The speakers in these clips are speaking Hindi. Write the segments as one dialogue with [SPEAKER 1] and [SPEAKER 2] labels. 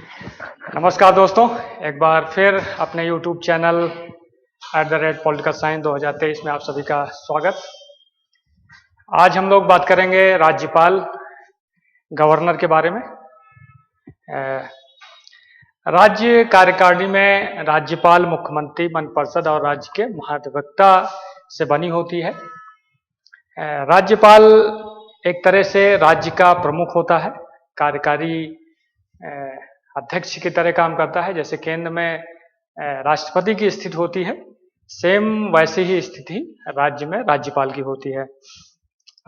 [SPEAKER 1] नमस्कार दोस्तों, एक बार फिर अपने YouTube चैनल @Political Science 2023 में आप सभी का स्वागत। आज हम लोग बात करेंगे राज्यपाल गवर्नर के बारे में। राज्य कार्यकारिणी में राज्यपाल मुख्यमंत्री, मंत्रि परिषद और राज्य के महाधिवक्ता से बनी होती है। राज्यपाल एक तरह से राज्य का प्रमुख होता है, कार्यकारी अध्यक्ष की तरह काम करता है। जैसे केंद्र में राष्ट्रपति की स्थिति होती है, सेम वैसी ही स्थिति राज्य में राज्यपाल की होती है।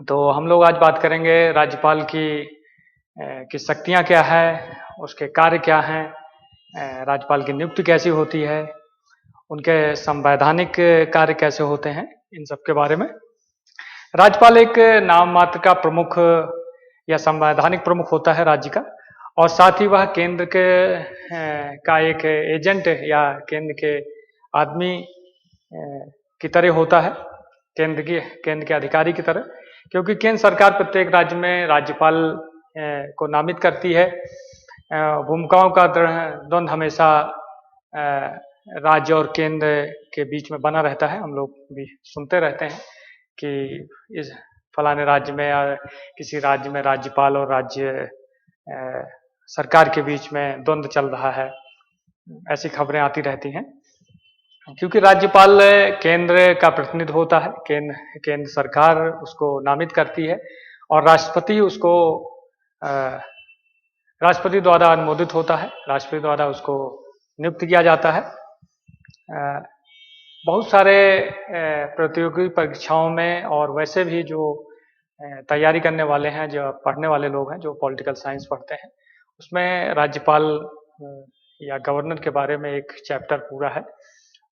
[SPEAKER 1] तो हम लोग आज बात करेंगे राज्यपाल की शक्तियां क्या है, उसके कार्य क्या हैं, राज्यपाल की नियुक्ति कैसी होती है, उनके संवैधानिक कार्य कैसे होते हैं, इन सब के बारे में। राज्यपाल एक नाम मात्र का प्रमुख या संवैधानिक प्रमुख होता है राज्य का, और साथ ही वह केंद्र का एक एजेंट या केंद्र के आदमी की तरह होता है, केंद्र के अधिकारी की तरह। क्योंकि केंद्र सरकार प्रत्येक राज्य में राज्यपाल को नामित करती है। भूमिकाओं का द्वंद्व हमेशा राज्य और केंद्र के बीच में बना रहता है। हम लोग भी सुनते रहते हैं कि इस फलाने राज्य में या किसी राज्य में राज्यपाल और राज्य सरकार के बीच में द्वंद्व चल रहा है, ऐसी खबरें आती रहती हैं। क्योंकि राज्यपाल केंद्र का प्रतिनिधि होता है, केंद्र सरकार उसको नामित करती है और राष्ट्रपति द्वारा अनुमोदित होता है, राष्ट्रपति द्वारा उसको नियुक्त किया जाता है। बहुत सारे प्रतियोगी परीक्षाओं में और वैसे भी जो तैयारी करने वाले हैं, जो पढ़ने वाले लोग हैं, जो पॉलिटिकल साइंस पढ़ते हैं, उसमें राज्यपाल या गवर्नर के बारे में एक चैप्टर पूरा है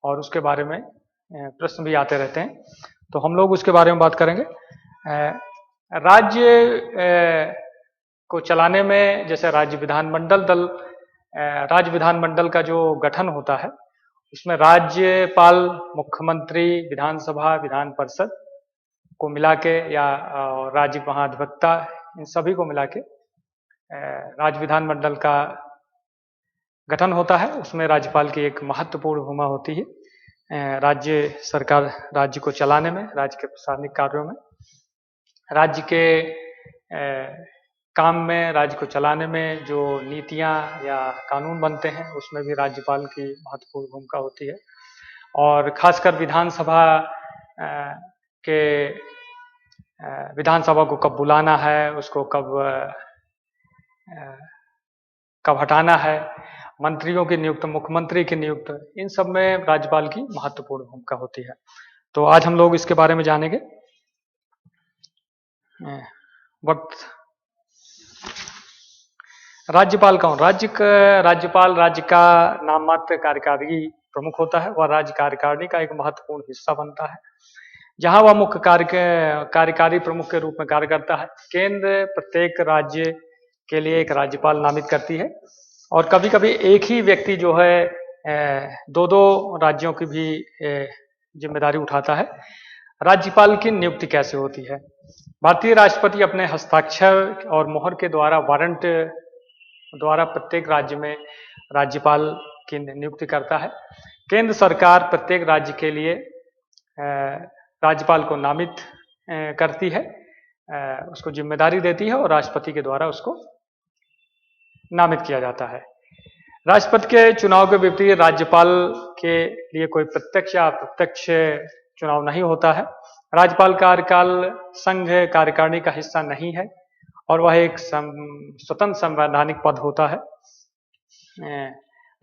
[SPEAKER 1] और उसके बारे में प्रश्न भी आते रहते हैं। तो हम लोग उसके बारे में बात करेंगे। राज्य को चलाने में जैसे राज्य विधानमंडल का जो गठन होता है, उसमें राज्यपाल, मुख्यमंत्री, विधानसभा, विधान परिषद को मिला के या राज्य महाधिवक्ता, इन सभी को मिला के राज्य विधानमंडल का गठन होता है। उसमें राज्यपाल की एक महत्वपूर्ण भूमिका होती है राज्य सरकार, राज्य को चलाने में, राज्य के प्रशासनिक कार्यों में, राज्य के काम में, राज्य को चलाने में जो नीतियां या कानून बनते हैं, उसमें भी राज्यपाल की महत्वपूर्ण भूमिका होती है। और खासकर विधानसभा को कब बुलाना है, उसको कब हटाना है, मंत्रियों की नियुक्त, मुख्यमंत्री की नियुक्त, इन सब में राज्यपाल की महत्वपूर्ण भूमिका होती है। तो आज हम लोग इसके बारे में जानेंगे। राज्यपाल कौन? राज्यपाल राज्य का नाम मात्र कार्यकारी प्रमुख होता है। वह राज्य कार्यकारिणी का एक महत्वपूर्ण हिस्सा बनता है, जहां वह मुख्य कार्यकारी प्रमुख के रूप में कार्य करता है। केंद्र प्रत्येक राज्य के लिए एक राज्यपाल नामित करती है और कभी कभी एक ही व्यक्ति जो है दो राज्यों की भी जिम्मेदारी उठाता है। राज्यपाल की नियुक्ति कैसे होती है? भारतीय राष्ट्रपति अपने हस्ताक्षर और मोहर के द्वारा वारंट द्वारा प्रत्येक राज्य में राज्यपाल की नियुक्ति करता है। केंद्र सरकार प्रत्येक राज्य के लिए राज्यपाल को नामित करती है, उसको जिम्मेदारी देती है और राष्ट्रपति के द्वारा उसको नामित किया जाता है। राष्ट्रपति के चुनाव के विपरीत राज्यपाल के लिए कोई प्रत्यक्ष या अप्रत्यक्ष चुनाव नहीं होता है। राज्यपाल कार्यकाल संघ कार्यकारिणी का हिस्सा नहीं है और वह एक स्वतंत्र संवैधानिक पद होता है।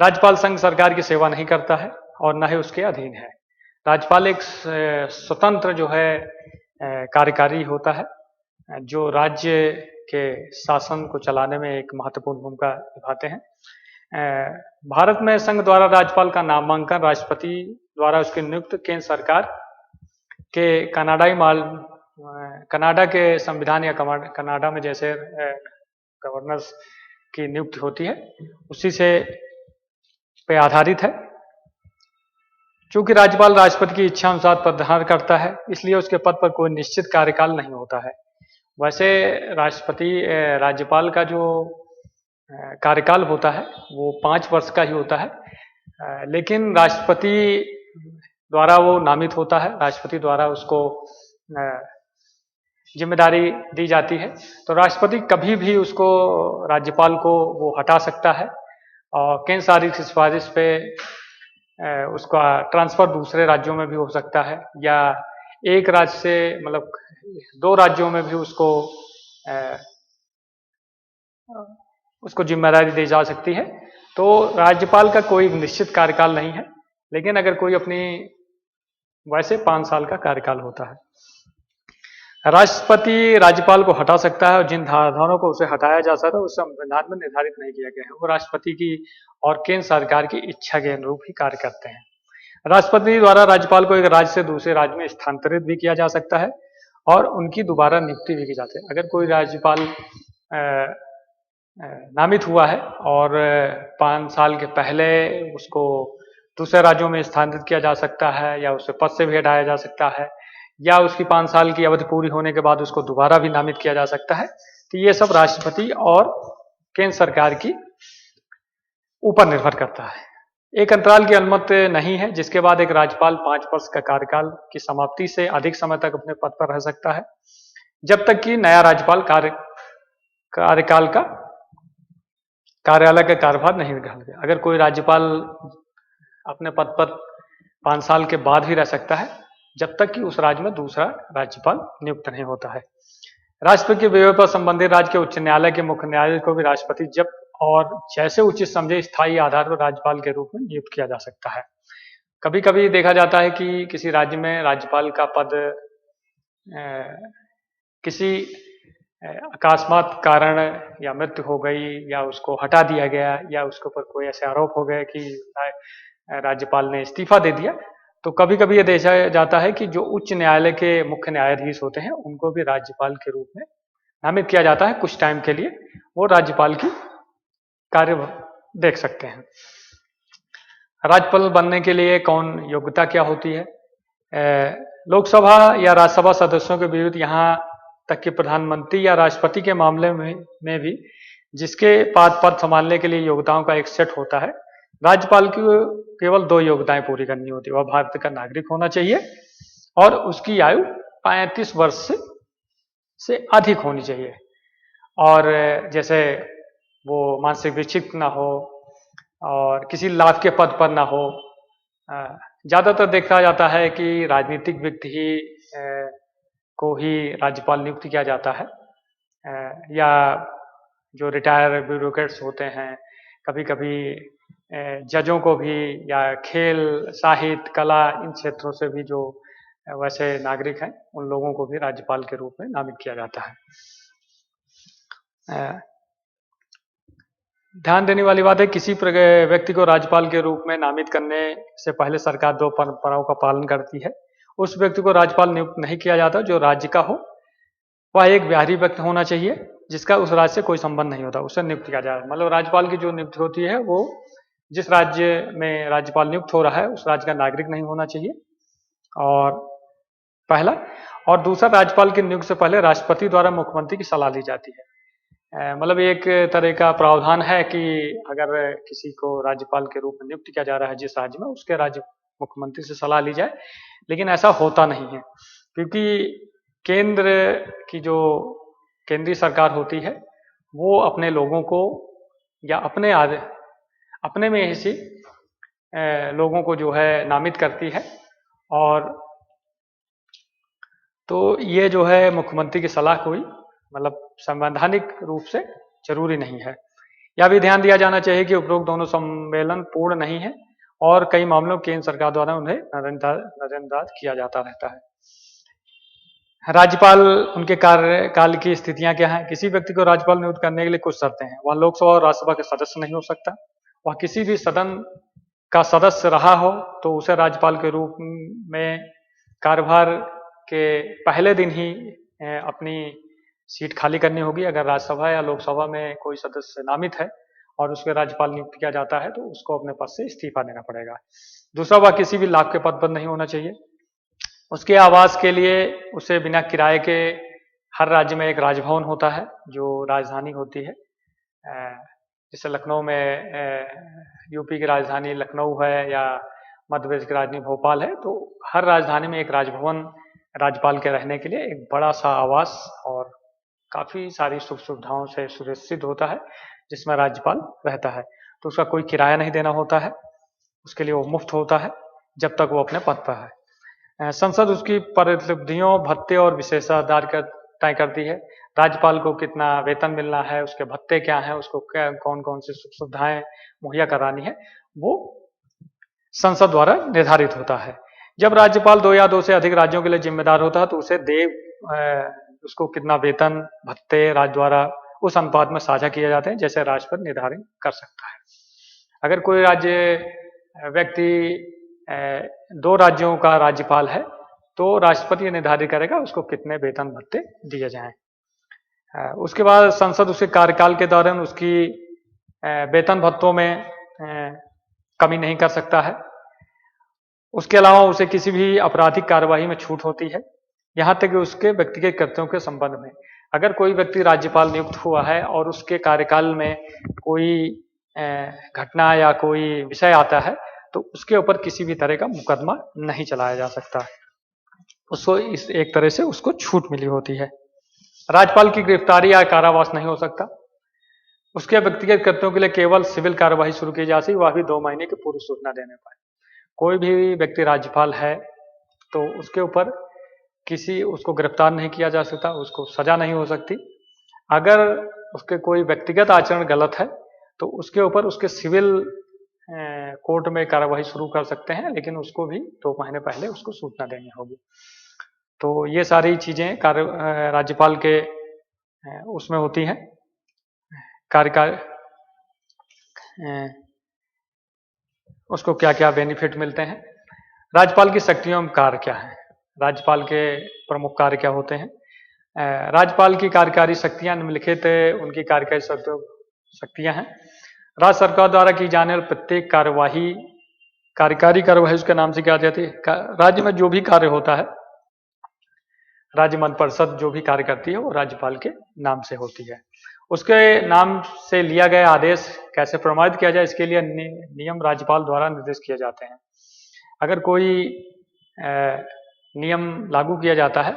[SPEAKER 1] राज्यपाल संघ सरकार की सेवा नहीं करता है और न ही उसके अधीन है। राज्यपाल एक स्वतंत्र जो है कार्यकारी होता है, जो राज्य के शासन को चलाने में एक महत्वपूर्ण भूमिका निभाते हैं। भारत में संघ द्वारा राज्यपाल का नामांकन राष्ट्रपति द्वारा उसकी नियुक्त केंद्र सरकार के कनाडा के संविधान या कनाडा में जैसे गवर्नर्स की नियुक्ति होती है, उसी से पे आधारित है। चूंकि राज्यपाल राष्ट्रपति की इच्छा अनुसार पद धारण करता है, इसलिए उसके पद पर कोई निश्चित कार्यकाल नहीं होता है। वैसे राज्यपाल का जो कार्यकाल होता है वो 5 वर्ष का ही होता है। लेकिन राष्ट्रपति द्वारा वो नामित होता है, राष्ट्रपति द्वारा उसको जिम्मेदारी दी जाती है। तो राष्ट्रपति कभी भी उसको, राज्यपाल को वो हटा सकता है और केंद्र सरकार की सिफारिश पे उसका ट्रांसफर दूसरे राज्यों में भी हो सकता है, या एक राज्य से मतलब 2 राज्यों में भी उसको जिम्मेदारी दी जा सकती है। तो राज्यपाल का कोई निश्चित कार्यकाल नहीं है, लेकिन अगर कोई अपनी, वैसे 5 साल का कार्यकाल होता है। राष्ट्रपति राज्यपाल को हटा सकता है और जिन धाराओं को उसे हटाया जा सकता है उस संविधान में निर्धारित नहीं किया गया है। वो राष्ट्रपति की और केंद्र सरकार की इच्छा के अनुरूप ही कार्य करते हैं। राष्ट्रपति द्वारा राज्यपाल को एक राज्य से दूसरे राज्य में स्थानांतरित भी किया जा सकता है और उनकी दोबारा नियुक्ति भी की जाती है। अगर कोई राज्यपाल नामित हुआ है और 5 साल के पहले उसको दूसरे राज्यों में स्थानांतरित किया जा सकता है, या उसे पद से भी हटाया जा सकता है, या उसकी 5 साल की अवधि पूरी होने के बाद उसको दोबारा भी नामित किया जा सकता है। तो ये सब राष्ट्रपति और केंद्र सरकार की ऊपर निर्भर करता है। एक अंतराल की अनुमति नहीं है जिसके बाद एक राज्यपाल 5 वर्ष का कार्यकाल की समाप्ति से अधिक समय तक अपने पद पर रह सकता है, जब तक कि नया राज्यपाल कार्यालय का कार्यभार नहीं निकाल गया। अगर कोई राज्यपाल अपने पद पर 5 साल के बाद भी रह सकता है, जब तक कि उस राज्य में दूसरा राज्यपाल नियुक्त नहीं होता है। राष्ट्रपति के व्यय पर संबंधित राज्य के उच्च न्यायालय के मुख्य न्यायाधीश को भी राष्ट्रपति जब और जैसे उचित समझे स्थायी आधार पर राज्यपाल के रूप में नियुक्त किया जा सकता है। कभी कभी देखा जाता है कि किसी राज्य में राज्यपाल का पद किसी अकस्मात कारण या मृत्यु हो गई, या उसको हटा दिया गया, या उसके ऊपर कोई ऐसे आरोप हो गए कि राज्यपाल ने इस्तीफा दे दिया, तो कभी कभी ये देखा जाता है कि जो उच्च न्यायालय के मुख्य न्यायाधीश होते हैं उनको भी राज्यपाल के रूप में नामित किया जाता है। कुछ टाइम के लिए वो राज्यपाल की कार्य देख सकते हैं। राज्यपाल बनने के लिए कौन योग्यता क्या होती है? लोकसभा या राज्यसभा सदस्यों के विरुद्ध यहाँ तक कि प्रधानमंत्री या राष्ट्रपति के मामले में भी जिसके पद संभालने के लिए योग्यताओं का एक सेट होता है, राज्यपाल की केवल 2 योग्यताएं पूरी करनी होती है। वह भारत का नागरिक होना चाहिए और उसकी आयु 35 वर्ष से अधिक होनी चाहिए, और जैसे वो मानसिक विक्षिप्त ना हो और किसी लाभ के पद पर ना हो। ज़्यादातर देखा जाता है कि राजनीतिक व्यक्ति ही को ही राज्यपाल नियुक्त किया जाता है, या जो रिटायर ब्यूरोक्रेट्स होते हैं, कभी कभी जजों को भी, या खेल, साहित्य, कला, इन क्षेत्रों से भी जो वैसे नागरिक हैं उन लोगों को भी राज्यपाल के रूप में नामित किया जाता है। ध्यान देने वाली बात है, किसी व्यक्ति को राज्यपाल के रूप में नामित करने से पहले सरकार 2 परंपराओं का पालन करती है। उस व्यक्ति को राज्यपाल नियुक्त नहीं किया जाता जो राज्य का हो। वह एक बाहरी व्यक्ति होना चाहिए जिसका उस राज्य से कोई संबंध नहीं होता, उसे नियुक्त किया जाए। मतलब राज्यपाल की जो नियुक्ति होती है वो जिस राज्य में राज्यपाल नियुक्त हो रहा है उस राज्य का नागरिक नहीं होना चाहिए, और पहला। और दूसरा, राज्यपाल की नियुक्ति से पहले राष्ट्रपति द्वारा मुख्यमंत्री की सलाह ली जाती है। मतलब एक तरह का प्रावधान है कि अगर किसी को राज्यपाल के रूप में नियुक्त किया जा रहा है जिस राज्य में, उसके राज्य मुख्यमंत्री से सलाह ली जाए, लेकिन ऐसा होता नहीं है क्योंकि केंद्र की जो केंद्रीय सरकार होती है वो अपने लोगों को या अपने में ही लोगों को जो है नामित करती है, और तो ये जो है मुख्यमंत्री की सलाह कोई मतलब संवैधानिक रूप से जरूरी नहीं है। यह भी ध्यान दिया जाना चाहिए कि उपरोक्त दोनों सम्मेलन पूर्ण नहीं है और कई मामलों केंद्र सरकार द्वारा उन्हें नजरअंदाज किया जाता रहता है। राज्यपाल, उनके कार्यकाल की स्थितियां क्या हैं? किसी व्यक्ति को राज्यपाल नियुक्त करने के लिए कुछ शर्तें हैं। वह लोकसभा और राज्यसभा के सदस्य नहीं हो सकता, वह किसी भी सदन का सदस्य रहा हो तो उसे राज्यपाल के रूप में कार्यभार के पहले दिन ही अपनी सीट खाली करनी होगी। अगर राज्यसभा या लोकसभा में कोई सदस्य नामित है और उसके राज्यपाल नियुक्त किया जाता है तो उसको अपने पद से इस्तीफा देना पड़ेगा। दूसरा, वह किसी भी लाभ के पद पर नहीं होना चाहिए। उसके आवास के लिए उसे बिना किराए के हर राज्य में एक राजभवन होता है जो राजधानी होती है। जैसे लखनऊ में यूपी की राजधानी लखनऊ है या मध्य प्रदेश की राजधानी भोपाल है, तो हर राजधानी में एक राजभवन राज्यपाल के रहने के लिए एक बड़ा सा आवास और काफ़ी सारी सुख सुविधाओं से सुरक्षित होता है, जिसमें राज्यपाल रहता है। तो उसका कोई किराया नहीं देना होता है, उसके लिए वो मुफ्त होता है जब तक वो अपने पद पर है। संसद उसकी परिधियों, भत्ते और विशेषाधिकार तय करती है। राज्यपाल को कितना वेतन मिलना है, उसके भत्ते क्या हैं, उसको क्या कौन कौन सी सुख सुविधाएं मुहैया करानी है, वो संसद द्वारा निर्धारित होता है। जब राज्यपाल 2 या 2 से अधिक राज्यों के लिए जिम्मेदार होता है तो उसे उसको कितना वेतन, भत्ते राज्य द्वारा उस अनुपात में साझा किए जाते हैं जैसे राष्ट्रपति निर्धारित कर सकता है। अगर कोई व्यक्ति 2 राज्यों का राज्यपाल है तो राष्ट्रपति निर्धारित करेगा उसको कितने वेतन भत्ते दिए जाएं। उसके बाद संसद उसके कार्यकाल के दौरान उसकी वेतन भत्तों में कमी नहीं कर सकता है। उसके अलावा उसे किसी भी आपराधिक कार्यवाही में छूट होती है, यहाँ तक कि उसके व्यक्तिगत कर्तव्यों के संबंध में। अगर कोई व्यक्ति राज्यपाल नियुक्त हुआ है और उसके कार्यकाल में कोई घटना या कोई विषय आता है तो उसके ऊपर किसी भी तरह का मुकदमा नहीं चलाया जा सकता, उसको इस एक तरह से उसको छूट मिली होती है। राज्यपाल की गिरफ्तारी या कारावास नहीं हो सकता। उसके व्यक्तिगत कर्तव्यों के लिए केवल सिविल कार्यवाही शुरू की जा सकती, वह भी 2 महीने की पूर्व सूचना देने पर। कोई भी व्यक्ति राज्यपाल है तो उसके ऊपर उसको गिरफ्तार नहीं किया जा सकता, उसको सजा नहीं हो सकती। अगर उसके कोई व्यक्तिगत आचरण गलत है तो उसके ऊपर उसके सिविल कोर्ट में कार्यवाही शुरू कर सकते हैं, लेकिन उसको भी 2 महीने पहले उसको सूचना देनी होगी। तो ये सारी चीजें राज्यपाल के उसमें होती हैं, कार्यकाल उसको क्या क्या बेनिफिट मिलते हैं। राज्यपाल की शक्तियों एवं कार्य क्या है, राज्यपाल के प्रमुख कार्य क्या होते हैं। राज्यपाल की कार्यकारी शक्तियां निम्नलिखित उनकी कार्यकारी शक्तियां हैं। राज्य सरकार द्वारा की जाने वाली प्रत्येक कार्यकारी कार्यवाही उसके नाम से क्या जाती है। राज्य में जो भी कार्य होता है, राज्य मंत्रिपरिषद जो भी कार्य करती है वो राज्यपाल के नाम से होती है। उसके नाम से लिया गया आदेश कैसे प्रमाणित किया जाए, इसके लिए नियम राज्यपाल द्वारा निर्देशित किए जाते हैं। अगर कोई नियम लागू किया जाता है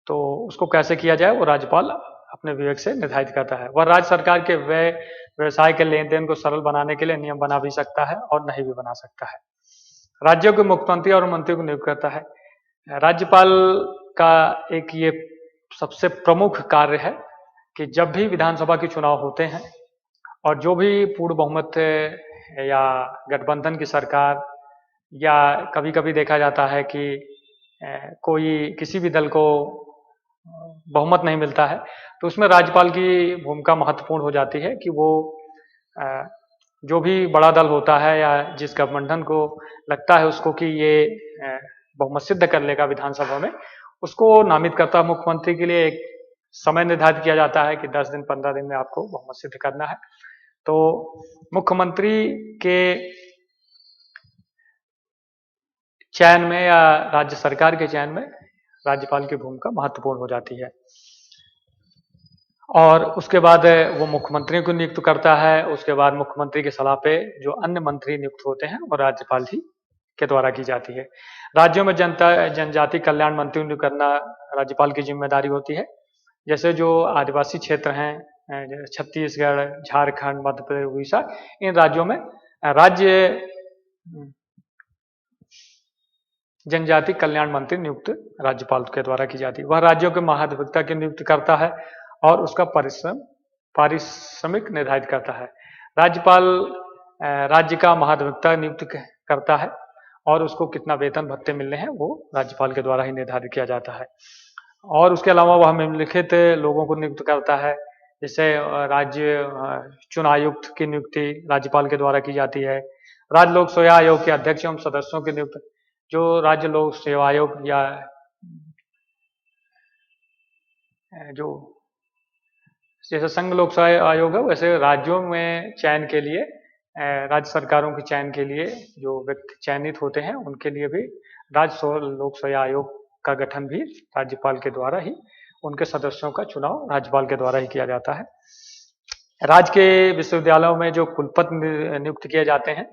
[SPEAKER 1] तो उसको कैसे किया जाए वो राज्यपाल अपने विवेक से निर्धारित करता है। वह राज्य सरकार के व्यवसाय के लेन देन को सरल बनाने के लिए नियम बना भी सकता है और नहीं भी बना सकता है। राज्यों के मुख्यमंत्री और मंत्रियों को नियुक्त करता है। राज्यपाल का एक ये सबसे प्रमुख कार्य है कि जब भी विधानसभा के चुनाव होते हैं और जो भी पूर्ण बहुमत या गठबंधन की सरकार या कभी कभी देखा जाता है कि कोई किसी भी दल को बहुमत नहीं मिलता है तो उसमें राज्यपाल की भूमिका महत्वपूर्ण हो जाती है कि वो जो भी बड़ा दल होता है या जिस गठबंधन को लगता है उसको कि ये बहुमत सिद्ध कर लेगा विधानसभा में, उसको नामित करता है। मुख्यमंत्री के लिए एक समय निर्धारित किया जाता है कि 10 दिन 15 दिन में आपको बहुमत सिद्ध करना है। तो मुख्यमंत्री के चयन में या राज्य सरकार के चयन में राज्यपाल की भूमिका महत्वपूर्ण हो जाती है। और उसके बाद वो मुख्यमंत्री को नियुक्त करता है। उसके बाद मुख्यमंत्री की सलाह पे जो अन्य मंत्री नियुक्त होते हैं वो राज्यपाल जी के द्वारा की जाती है। राज्यों में जनजाति कल्याण मंत्री नियुक्त करना राज्यपाल की जिम्मेदारी होती है। जैसे जो आदिवासी क्षेत्र हैं, छत्तीसगढ़, झारखंड, मध्य प्रदेश, उड़ीसा, इन राज्यों में राज्य जनजाति कल्याण मंत्री नियुक्त राज्यपाल के द्वारा की जाती है। वह राज्यों के महाधिवक्ता की नियुक्त करता है और उसका पारिश्रमिक निर्धारित करता है। राज्यपाल राज्य का महाधिवक्ता नियुक्त करता है और उसको कितना वेतन भत्ते मिलने हैं वो राज्यपाल के द्वारा ही निर्धारित किया जाता है। और उसके अलावा वह निम्नलिखित लोगों को नियुक्त करता है। जैसे राज्य चुनायुक्त की नियुक्ति राज्यपाल के द्वारा की जाती है। राज्य लोक सेवा आयोग के अध्यक्ष एवं सदस्यों की नियुक्ति, जो राज्य लोक सेवा आयोग या जो जैसे संघ लोक सेवा आयोग है वैसे राज्यों में चयन के लिए, राज्य सरकारों के चयन के लिए जो व्यक्ति चयनित होते हैं उनके लिए भी राज्य लोक सेवा आयोग का गठन भी राज्यपाल के द्वारा ही, उनके सदस्यों का चुनाव राज्यपाल के द्वारा ही किया जाता है। राज्य के विश्वविद्यालयों में जो कुलपति नियुक्त किए जाते हैं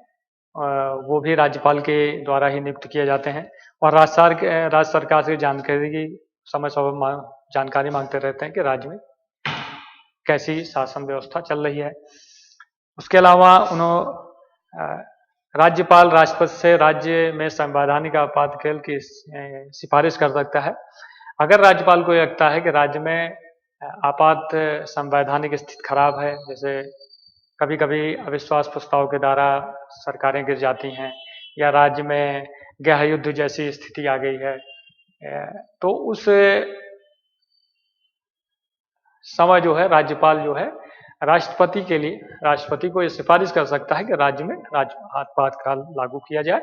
[SPEAKER 1] वो भी राज्यपाल के द्वारा ही नियुक्त किए जाते हैं। और राज्य सरकार से जानकारी की समय समय जानकारी मांगते रहते हैं कि राज्य में कैसी शासन व्यवस्था चल रही है। उसके अलावा राज्यपाल राष्ट्रपति से राज्य में संवैधानिक आपातकाल की सिफारिश कर सकता है। अगर राज्यपाल को लगता है कि राज्य में आपात संवैधानिक स्थिति खराब है, जैसे कभी कभी अविश्वास प्रस्ताव के द्वारा सरकारें गिर जाती हैं या राज्य में गृह युद्ध जैसी स्थिति आ गई है, तो उस समय जो है राज्यपाल जो है राष्ट्रपति को ये सिफारिश कर सकता है कि राज्य में आपातकाल लागू किया जाए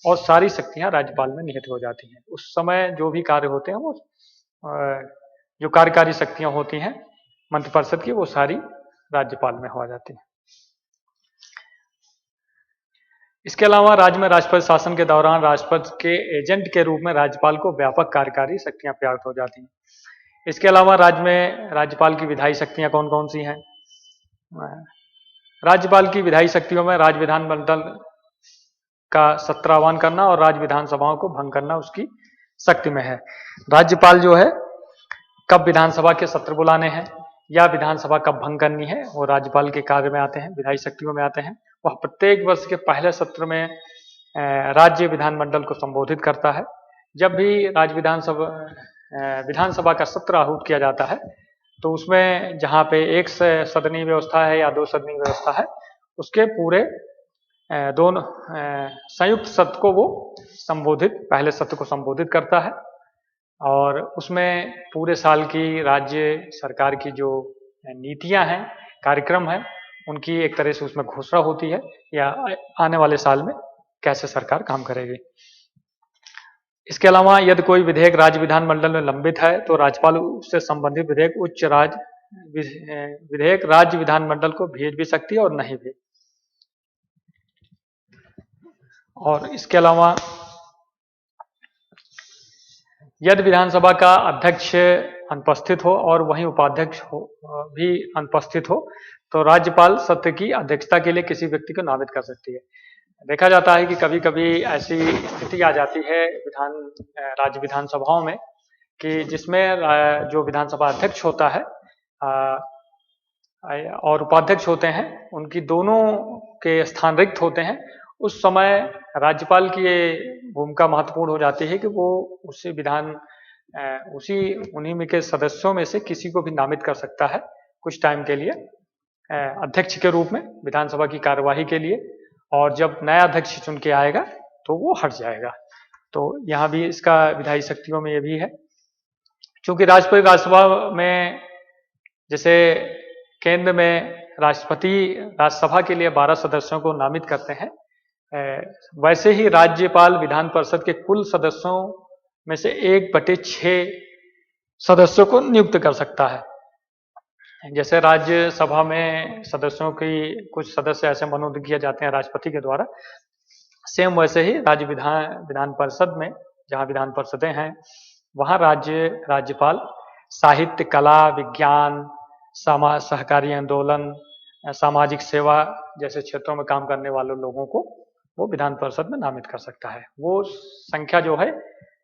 [SPEAKER 1] और सारी शक्तियां राज्यपाल में निहित हो जाती हैं। उस समय जो भी कार्य होते हैं वो जो कार्यकारी शक्तियां होती हैं मंत्रिपरिषद की, वो सारी राज्यपाल में हो जाती हैं। इसके अलावा राज्य में राष्ट्रपति शासन के दौरान राष्ट्रपति के एजेंट के रूप में राज्यपाल को व्यापक कार्यकारी शक्तियां प्राप्त हो जाती हैं। इसके अलावा राज्य में राज्यपाल की विधायी शक्तियां कौन कौन सी हैं? राज्यपाल की विधायी शक्तियों में राज्य विधानमंडल का सत्र आह्वान करना और राज्य विधानसभाओं को भंग करना उसकी शक्ति में है। राज्यपाल जो है कब विधानसभा के सत्र बुलाने हैं या विधानसभा कब भंग करनी है, वो राज्यपाल के कार्य में आते हैं, विधायी शक्तियों में आते हैं। वह प्रत्येक वर्ष के पहले सत्र में राज्य विधानमंडल को संबोधित करता है। जब भी राज्य विधानसभा का सत्र आहूत किया जाता है तो उसमें जहाँ पे एक सदनीय व्यवस्था है या दो सदनीय व्यवस्था है, उसके पूरे दोनों संयुक्त सत्र को वो पहले सत्र को संबोधित करता है और उसमें पूरे साल की राज्य सरकार की जो नीतियां हैं, कार्यक्रम है, उनकी एक तरह से उसमें घोषणा होती है या आने वाले साल में कैसे सरकार काम करेगी। इसके अलावा यदि कोई विधेयक राज्य विधानमंडल में लंबित है तो राज्यपाल उससे संबंधित विधेयक राज्य विधानमंडल को भेज भी सकती है और नहीं भी। और इसके अलावा यदि विधानसभा का अध्यक्ष अनुपस्थित हो और वहीं उपाध्यक्ष भी अनुपस्थित हो तो राज्यपाल सत्र की अध्यक्षता के लिए किसी व्यक्ति को नामित कर सकती है। देखा जाता है कि कभी कभी ऐसी स्थिति आ जाती है राज्य विधानसभाओं में कि जिसमें जो विधानसभा अध्यक्ष होता है और उपाध्यक्ष होते हैं, उनकी दोनों के स्थान रिक्त होते हैं। उस समय राज्यपाल की ये भूमिका महत्वपूर्ण हो जाती है कि वो उन्हीं में के सदस्यों में से किसी को भी नामित कर सकता है कुछ टाइम के लिए अध्यक्ष के रूप में विधानसभा की कार्यवाही के लिए, और जब नया अध्यक्ष चुन के आएगा तो वो हट जाएगा। तो यहाँ भी इसका विधायी शक्तियों में ये भी है। क्योंकि राज्यसभा में जैसे केंद्र में राष्ट्रपति राज्यसभा के लिए 12 सदस्यों को नामित करते हैं, वैसे ही राज्यपाल विधान परिषद के कुल सदस्यों में से 1/6 सदस्यों को नियुक्त कर सकता है। जैसे राज्यसभा में सदस्यों की कुछ सदस्य ऐसे मनोनीत किए जाते हैं राष्ट्रपति के द्वारा, सेम वैसे ही राज्य विधान परिषद में जहाँ विधान परिषदें हैं वहाँ राज्यपाल साहित्य, कला, विज्ञान, सहकारी आंदोलन, सामाजिक सेवा जैसे क्षेत्रों में काम करने वाले लोगों को वो विधान परिषद में नामित कर सकता है। वो संख्या जो है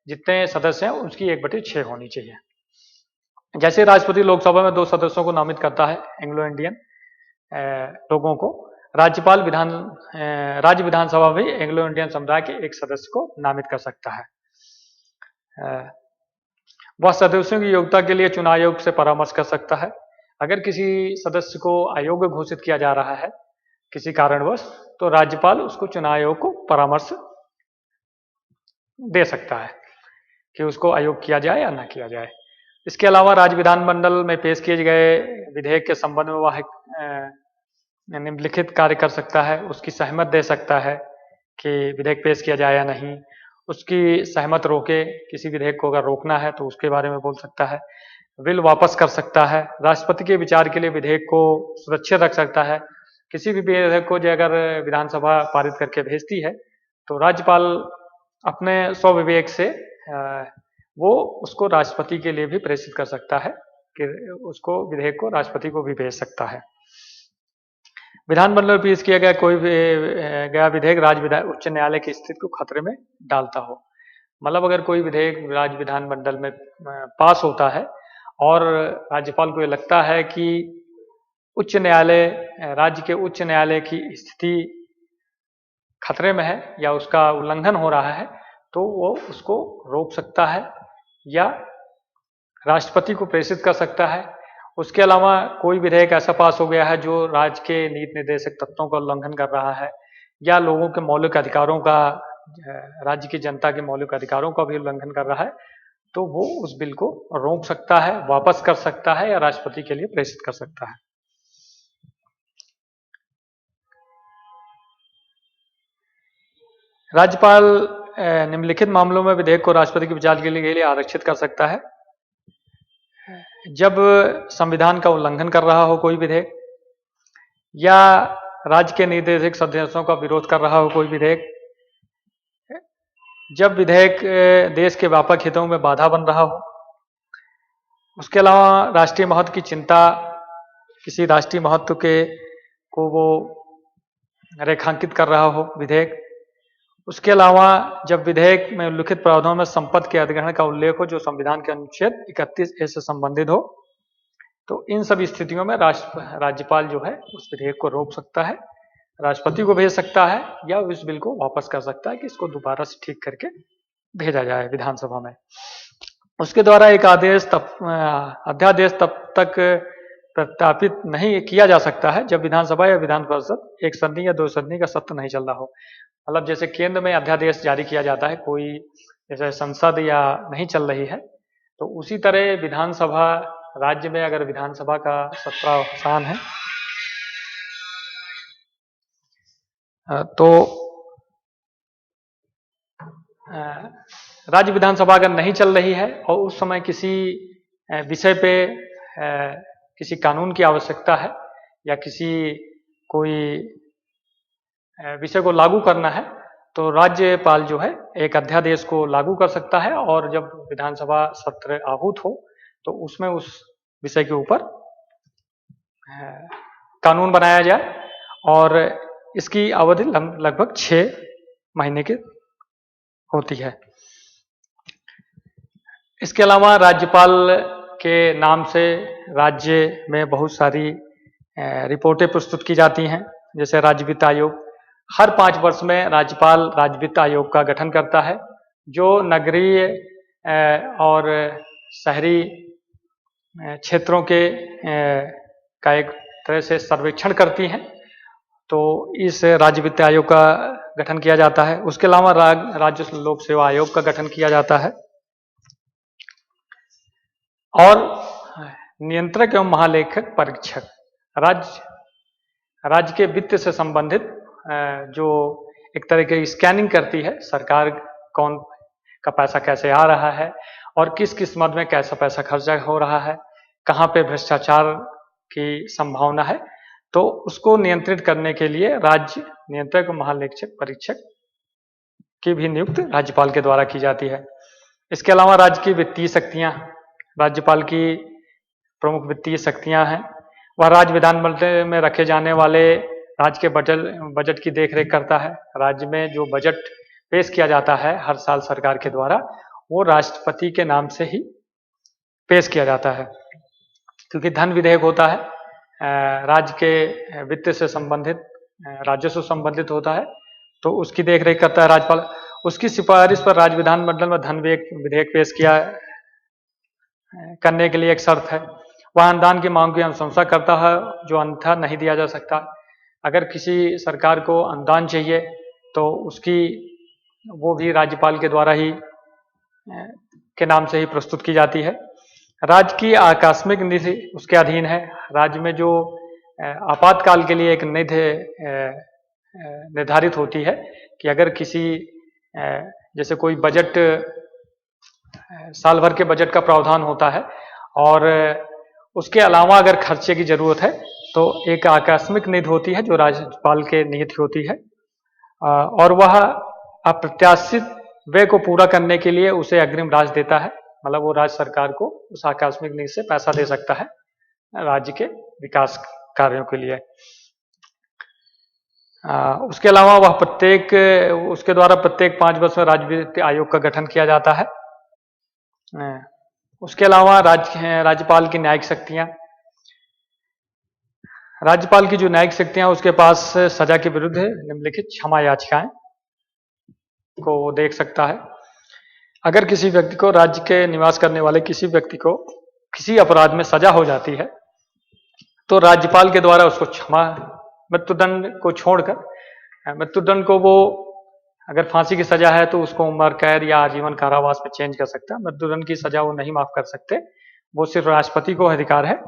[SPEAKER 1] जितने सदस्य हैं उसकी 1/6 होनी चाहिए। जैसे राष्ट्रपति लोकसभा में 2 सदस्यों को नामित करता है एंग्लो इंडियन लोगों को, राज्य विधानसभा भी एंग्लो इंडियन समुदाय के 1 सदस्य को नामित कर सकता है। वह सदस्यों की योग्यता के लिए चुनाव आयोग से परामर्श कर सकता है। अगर किसी सदस्य को अयोग्य घोषित किया जा रहा है किसी कारणवश, तो राज्यपाल उसको चुनाव आयोग को परामर्श दे सकता है कि उसको अयोग्य किया जाए या ना किया जाए। इसके अलावा राज्य विधानमंडल में पेश किए गए विधेयक के संबंध में वह निम्नलिखित कार्य कर सकता है। उसकी सहमत दे सकता है कि विधेयक पेश किया जाए या नहीं, उसकी सहमत रोके, किसी विधेयक को अगर रोकना है तो उसके बारे में बोल सकता है, बिल वापस कर सकता है, राष्ट्रपति के विचार के लिए विधेयक को सुरक्षित रख सकता है। किसी भी विधेयक को जो अगर विधानसभा पारित करके भेजती है तो राज्यपाल अपने स्वविवेक से वो उसको राष्ट्रपति के लिए भी प्रेषित कर सकता है कि उसको विधेयक को राष्ट्रपति को भी भेज सकता है। विधानमंडल में पेश किया गया कोई भी गया विधेयक राज्य उच्च न्यायालय की स्थिति को खतरे में डालता हो। मतलब अगर कोई विधेयक राज्य विधानमंडल में पास होता है और राज्यपाल को ये लगता है कि उच्च न्यायालय राज्य के उच्च न्यायालय की स्थिति खतरे में है या उसका उल्लंघन हो रहा है, तो वो उसको रोक सकता है या राष्ट्रपति को प्रेषित कर सकता है। उसके अलावा कोई विधेयक ऐसा पास हो गया है जो राज्य के नीति निर्देशक तत्वों का उल्लंघन कर रहा है या लोगों के मौलिक अधिकारों का, राज्य की जनता के मौलिक अधिकारों का भी उल्लंघन कर रहा है, तो वो उस बिल को रोक सकता है, वापस कर सकता है या राष्ट्रपति के लिए प्रेषित कर सकता है। राज्यपाल निम्नलिखित मामलों में विधेयक को राष्ट्रपति के विचार के लिए आरक्षित कर सकता है। जब संविधान का उल्लंघन कर रहा हो कोई विधेयक, या राज्य के निर्देशक सदस्यों का विरोध कर रहा हो कोई विधेयक, जब विधेयक देश के व्यापक हितों में बाधा बन रहा हो, उसके अलावा राष्ट्रीय महत्व की चिंता, किसी राष्ट्रीय महत्व के को वो रेखांकित कर रहा हो विधेयक, उसके अलावा जब विधेयक में उल्लिखित प्रावधानों में संपत्ति के अधिग्रहण का उल्लेख हो जो संविधान के अनुच्छेद 31A से संबंधित हो, तो इन सभी स्थितियों में राज्यपाल जो है उस विधेयक को रोक सकता है, राष्ट्रपति को भेज सकता है या उस बिल को वापस कर सकता है कि इसको दोबारा से ठीक करके भेजा जाए विधानसभा में। उसके द्वारा एक अध्यादेश तब तक प्रत्यापित नहीं किया जा सकता है जब विधानसभा या विधान परिषद एक सदनी या दो सदनी का सत्र नहीं चल रहा हो। मतलब जैसे केंद्र में अध्यादेश जारी किया जाता है, कोई जैसे संसद या नहीं चल रही है, तो उसी तरह विधानसभा, राज्य में अगर विधानसभा का सत्रावसान है तो राज्य विधानसभा अगर नहीं चल रही है और उस समय किसी विषय पे किसी कानून की आवश्यकता है या कोई विषय को लागू करना है, तो राज्यपाल जो है एक अध्यादेश को लागू कर सकता है और जब विधानसभा सत्र आहूत हो तो उसमें उस विषय के ऊपर कानून बनाया जाए और इसकी अवधि लगभग 6 महीने की होती है। इसके अलावा राज्यपाल के नाम से राज्य में बहुत सारी रिपोर्टें प्रस्तुत की जाती हैं, जैसे राज्य वित्त आयोग। हर 5 वर्ष में राज्यपाल राज्य वित्त आयोग का गठन करता है जो नगरीय और शहरी क्षेत्रों के का एक तरह से सर्वेक्षण करती हैं, तो इस राज्य वित्त आयोग का गठन किया जाता है। उसके अलावा राज्य लोक सेवा आयोग का गठन किया जाता है और नियंत्रक एवं महालेखक परीक्षक राज्य के वित्त से संबंधित जो एक तरह की स्कैनिंग करती है, सरकार कौन का पैसा कैसे आ रहा है और किस किस मद में कैसा पैसा खर्चा हो रहा है, कहाँ पे भ्रष्टाचार की संभावना है, तो उसको नियंत्रित करने के लिए राज्य नियंत्रक महालेखक परीक्षक की भी नियुक्ति राज्यपाल के द्वारा की जाती है। इसके अलावा राज्य की वित्तीय शक्तियाँ, राज्यपाल की प्रमुख वित्तीय शक्तियाँ हैं। वह राज्य विधानमंडल में रखे जाने वाले राज्य के बजट की देखरेख करता है। राज्य में जो बजट पेश किया जाता है हर साल सरकार के द्वारा, वो राष्ट्रपति के नाम से ही पेश किया जाता है, क्योंकि धन विधेयक होता है, राज्य के वित्त से संबंधित, राजस्व संबंधित होता है, तो उसकी देखरेख करता है राज्यपाल। उसकी सिफारिश पर राज्य विधानमंडल में धन विधेयक पेश किया करने के लिए एक शर्त है, वह अनुदान की मांग की अनुशंसा करता है जो अन्यथा नहीं दिया जा सकता। अगर किसी सरकार को अनुदान चाहिए तो वो भी राज्यपाल के द्वारा ही के नाम से ही प्रस्तुत की जाती है। राज्य की आकस्मिक निधि उसके अधीन है। राज्य में जो आपातकाल के लिए एक निधि निर्धारित होती है कि अगर किसी जैसे कोई बजट, साल भर के बजट का प्रावधान होता है और उसके अलावा अगर खर्चे की जरूरत है तो एक आकस्मिक निधि होती है जो राज्यपाल के निहित होती है और वह अप्रत्याशित व्यय को पूरा करने के लिए उसे अग्रिम राशि देता है। मतलब वो राज्य सरकार को उस आकस्मिक निधि से पैसा दे सकता है राज्य के विकास कार्यों के लिए। उसके अलावा वह उसके द्वारा प्रत्येक 5 वर्ष में राज्य वित्त आयोग का गठन किया जाता है। उसके अलावा राज्यपाल की न्यायिक शक्तियां, राज्यपाल की जो न्यायिक शक्तियां उसके पास सजा के विरुद्ध निम्नलिखित क्षमा याचिकाएं को देख सकता है। अगर किसी व्यक्ति को, राज्य के निवास करने वाले किसी व्यक्ति को किसी अपराध में सजा हो जाती है तो राज्यपाल के द्वारा उसको मृत्युदंड को छोड़कर मृत्युदंड को वो, अगर फांसी की सजा है तो उसको उम्र कैद या आजीवन कारावास में चेंज कर सकता है। मृत्युदंड की सजा वो नहीं माफ कर सकते, वो सिर्फ राष्ट्रपति को अधिकार है।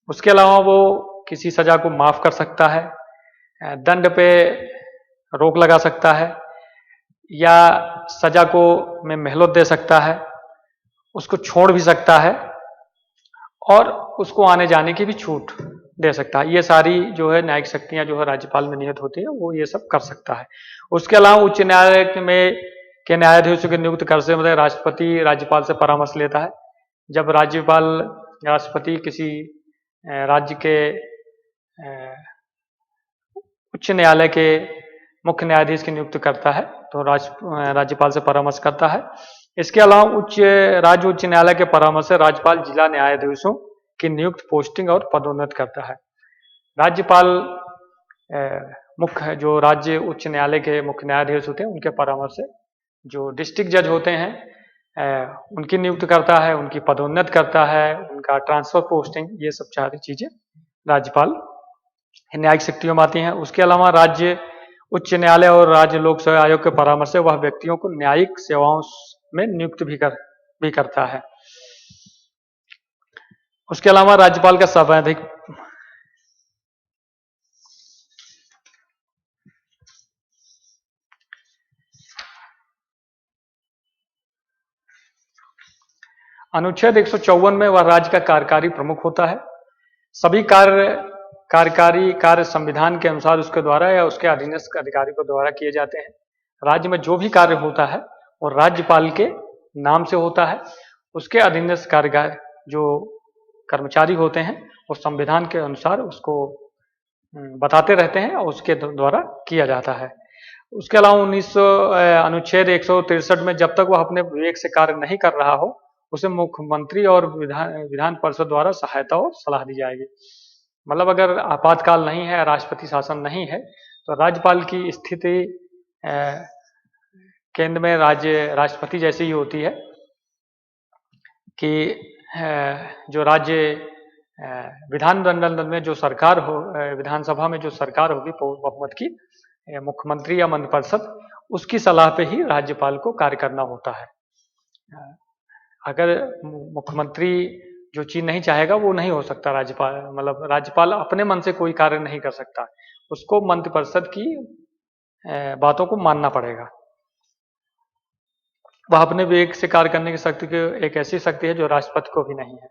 [SPEAKER 1] उसके अलावा वो किसी सजा को माफ कर सकता है, दंड पे रोक लगा सकता है या सजा को में मोहलत दे सकता है, उसको छोड़ भी सकता है और उसको आने जाने की भी छूट दे सकता है। ये सारी जो है न्यायिक शक्तियां जो है राज्यपाल में निहित होती है, वो ये सब कर सकता है। उसके अलावा उच्च न्यायालय में के न्यायाधीशों के नियुक्त कर से मतलब राष्ट्रपति राज्यपाल से परामर्श लेता है। जब राष्ट्रपति किसी राज्य के उच्च न्यायालय के मुख्य न्यायाधीश की नियुक्ति करता है तो राज्यपाल से परामर्श करता है। इसके अलावा राज्य उच्च न्यायालय के परामर्श से राज्यपाल जिला न्यायाधीशों की नियुक्त, पोस्टिंग और पदोन्नत करता है। राज्यपाल मुख्य जो राज्य उच्च न्यायालय के मुख्य न्यायाधीश होते हैं उनके परामर्श से जो डिस्ट्रिक्ट जज होते हैं उनकी नियुक्त करता है, उनकी पदोन्नत करता है, उनका ट्रांसफर, पोस्टिंग, ये सब सारी चीजें राज्यपाल न्यायिक शक्तियों में आती हैं। उसके अलावा राज्य उच्च न्यायालय और राज्य लोक सेवा आयोग के परामर्श से वह व्यक्तियों को न्यायिक सेवाओं में नियुक्त भी करता है। उसके अलावा राज्यपाल का संवैधानिक अनुच्छेद 154 में वह राज्य का कार्यकारी प्रमुख होता है। सभी कार्यकारी कार्य संविधान के अनुसार उसके द्वारा या उसके अधीनस्थ अधिकारी को द्वारा किए जाते हैं। राज्य में जो भी कार्य होता है वो राज्यपाल के नाम से होता है। उसके अधीनस्थ कार्यकारी जो कर्मचारी होते हैं वो संविधान के अनुसार उसको बताते रहते हैं और उसके द्वारा किया जाता है। उसके अलावा अनुच्छेद 163 में जब तक वह अपने विवेक से कार्य नहीं कर रहा हो उसे मुख्यमंत्री और विधान परिषद द्वारा सहायता और सलाह दी जाएगी। मतलब अगर आपातकाल नहीं है, राष्ट्रपति शासन नहीं है तो राज्यपाल की स्थिति केंद्र में राष्ट्रपति जैसी ही होती है कि जो राज्य विधानमंडल में जो सरकार हो, विधानसभा में जो सरकार होगी बहुमत की, मुख्यमंत्री या मंत्रिपरिषद, उसकी सलाह पे ही राज्यपाल को कार्य करना होता है। अगर मुख्यमंत्री जो चीज नहीं चाहेगा वो नहीं हो सकता। राज्यपाल अपने मन से कोई कार्य नहीं कर सकता, उसको मंत्रिपरिषद की बातों को मानना पड़ेगा। वह अपने विवेक से कार्य करने की शक्ति की एक ऐसी शक्ति है जो राष्ट्रपति को भी नहीं है।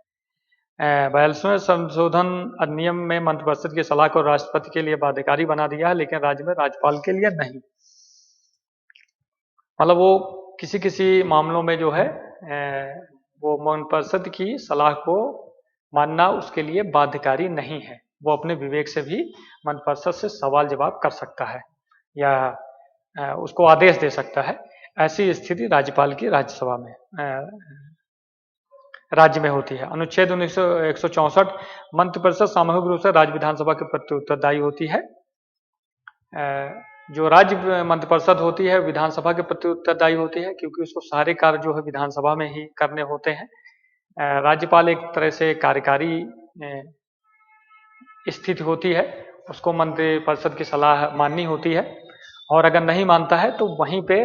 [SPEAKER 1] 42वें संशोधन अधिनियम में मंत्रिपरिषद की सलाह को राष्ट्रपति के लिए बाध्यकारी बना दिया है, लेकिन राज्य में राज्यपाल के लिए नहीं। मतलब वो किसी मामलों में जो है वो मंत्रिपरिषद की सलाह को मानना उसके लिए बाध्यकारी नहीं है। वो अपने विवेक से भी मंत्रिपरिषद से सवाल जवाब कर सकता है या उसको आदेश दे सकता है। ऐसी स्थिति राज्यपाल की राज्यसभा में राज्य में होती है। अनुच्छेद 164 मंत्रिपरिषद सामूहिक रूप से राज्य विधानसभा के प्रति उत्तरदायी होती है। जो राज्य मंत्रिपरिषद होती है विधानसभा के प्रति उत्तरदायी होती है क्योंकि उसको सारे कार्य जो है विधानसभा में ही करने होते हैं। राज्यपाल एक तरह से कार्यकारी स्थिति होती है, उसको मंत्रिपरिषद की सलाह माननी होती है और अगर नहीं मानता है तो वहीं पे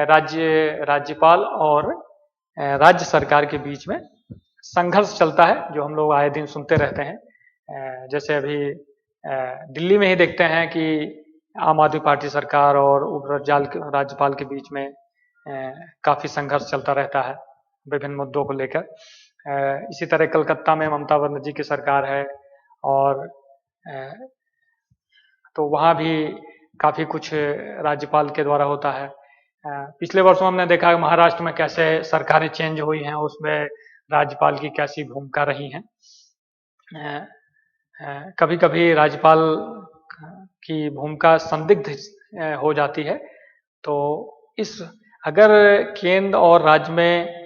[SPEAKER 1] राज्यपाल और राज्य सरकार के बीच में संघर्ष चलता है, जो हम लोग आए दिन सुनते रहते हैं। जैसे अभी दिल्ली में ही देखते हैं कि आम आदमी पार्टी सरकार और राज्यपाल के बीच में काफी संघर्ष चलता रहता है विभिन्न मुद्दों को लेकर। इसी तरह कलकत्ता में ममता बनर्जी की सरकार है और तो वहाँ भी काफी कुछ राज्यपाल के द्वारा होता है। पिछले वर्षों हमने देखा है महाराष्ट्र में कैसे सरकारें चेंज हुई हैं, उसमें राज्यपाल की कैसी भूमिका रही है। कभी कभी राज्यपाल की भूमिका संदिग्ध हो जाती है। तो इस अगर केंद्र और राज्य में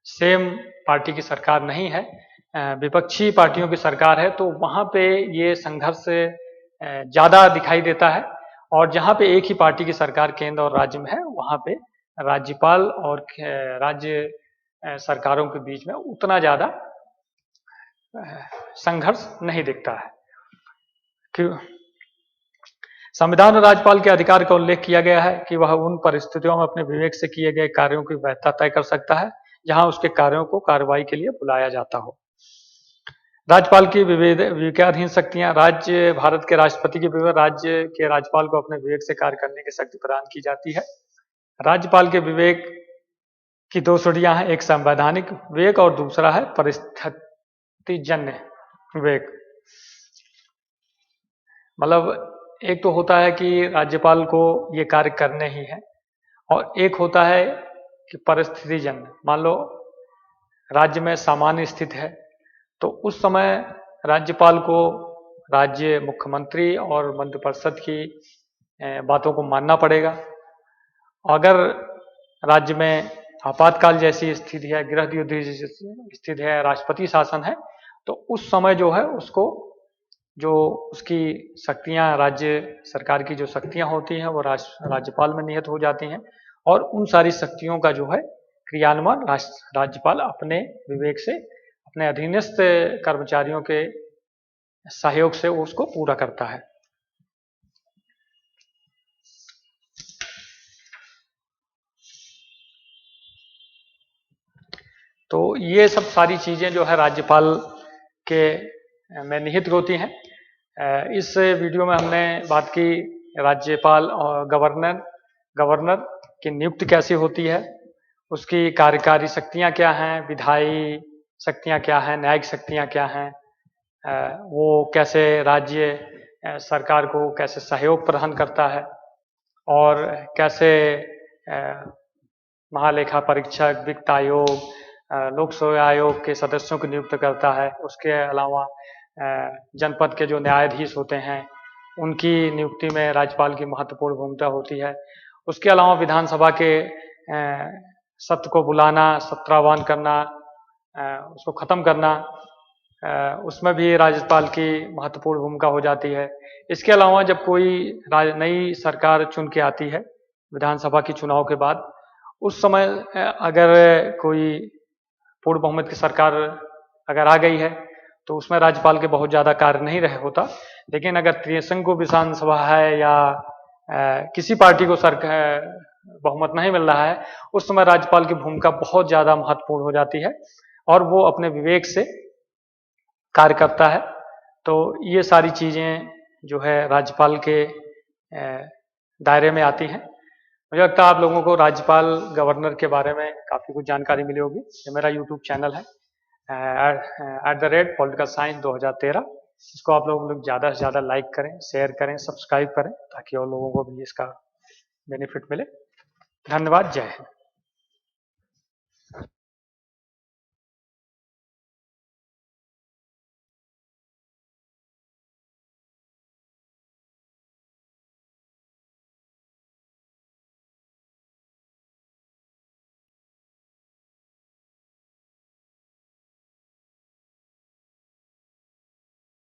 [SPEAKER 1] सेम पार्टी की सरकार नहीं है, विपक्षी पार्टियों की सरकार है, तो वहाँ पे ये संघर्ष ज़्यादा दिखाई देता है। और जहाँ पे एक ही पार्टी की सरकार केंद्र और राज्य में है, वहाँ पे राज्यपाल और राज्य सरकारों के बीच में उतना ज़्यादा संघर्ष नहीं दिखता है। क्यों? संविधान और राज्यपाल के अधिकार का उल्लेख किया गया है कि वह उन परिस्थितियों में अपने विवेक से किए गए कार्यों की वैधता तय कर सकता है जहां उसके कार्यों को कार्रवाई के लिए बुलाया जाता हो। राज्यपाल की विवेकाधीन शक्तियां, राज्य भारत के राष्ट्रपति के विवेक, राज्य के राज्यपाल को अपने विवेक से कार्य करने की शक्ति प्रदान की जाती है। राज्यपाल के विवेक की दो श्रेणियां हैं, एक संवैधानिक विवेक और दूसरा है परिस्थितिजन्य विवेक। मतलब एक तो होता है कि राज्यपाल को ये कार्य करने ही है, और एक होता है कि परिस्थितिजन्य। मान लो राज्य में सामान्य स्थिति है, तो उस समय राज्यपाल को राज्य मुख्यमंत्री और मंत्रिपरिषद की बातों को मानना पड़ेगा। अगर राज्य में आपातकाल जैसी स्थिति है, गृह युद्ध जैसी स्थिति है, राष्ट्रपति शासन है, तो उस समय जो है उसको जो उसकी शक्तियां, राज्य सरकार की जो शक्तियां होती हैं वो राज्यपाल में निहित हो जाती हैं, और उन सारी शक्तियों का जो है क्रियान्वयन राज्यपाल अपने विवेक से, अपने अधीनस्थ कर्मचारियों के सहयोग से उसको पूरा करता है। तो ये सब सारी चीजें जो है राज्यपाल के में निहित होती हैं। इस वीडियो में हमने बात की राज्यपाल और गवर्नर की नियुक्ति कैसी होती है, उसकी कार्यकारी शक्तियां क्या हैं, विधायी शक्तियां क्या हैं, न्यायिक शक्तियां क्या हैं, वो कैसे राज्य सरकार को कैसे सहयोग प्रदान करता है, और कैसे महालेखा परीक्षक, वित्त आयोग, लोक सेवा आयोग के सदस्यों को नियुक्त करता है। उसके अलावा जनपद के जो न्यायाधीश होते हैं उनकी नियुक्ति में राज्यपाल की महत्वपूर्ण भूमिका होती है। उसके अलावा विधानसभा के सत्र को बुलाना, सत्राह्वान करना, उसको खत्म करना, उसमें भी राज्यपाल की महत्वपूर्ण भूमिका हो जाती है। इसके अलावा जब कोई नई सरकार चुन के आती है विधानसभा की चुनाव के बाद, उस समय अगर कोई पूर्ण बहुमत की सरकार अगर आ गई है तो उसमें राज्यपाल के बहुत ज़्यादा कार्य नहीं रहे होता। लेकिन अगर त्रिशंकु विधानसभा है या किसी पार्टी को सरकार बहुमत नहीं मिल रहा है, उस समय राज्यपाल की भूमिका बहुत ज़्यादा महत्वपूर्ण हो जाती है और वो अपने विवेक से कार्य करता है। तो ये सारी चीज़ें जो है राज्यपाल के दायरे में आती हैं। मुझे लगता है आप लोगों को राज्यपाल, गवर्नर के बारे में काफ़ी कुछ जानकारी मिली होगी। ये मेरा यूट्यूब चैनल है @political science 2013। इसको आप लोग ज़्यादा से ज़्यादा लाइक करें, शेयर करें, सब्सक्राइब करें, ताकि और लोगों को भी इसका बेनिफिट मिले। धन्यवाद। जय हिंद।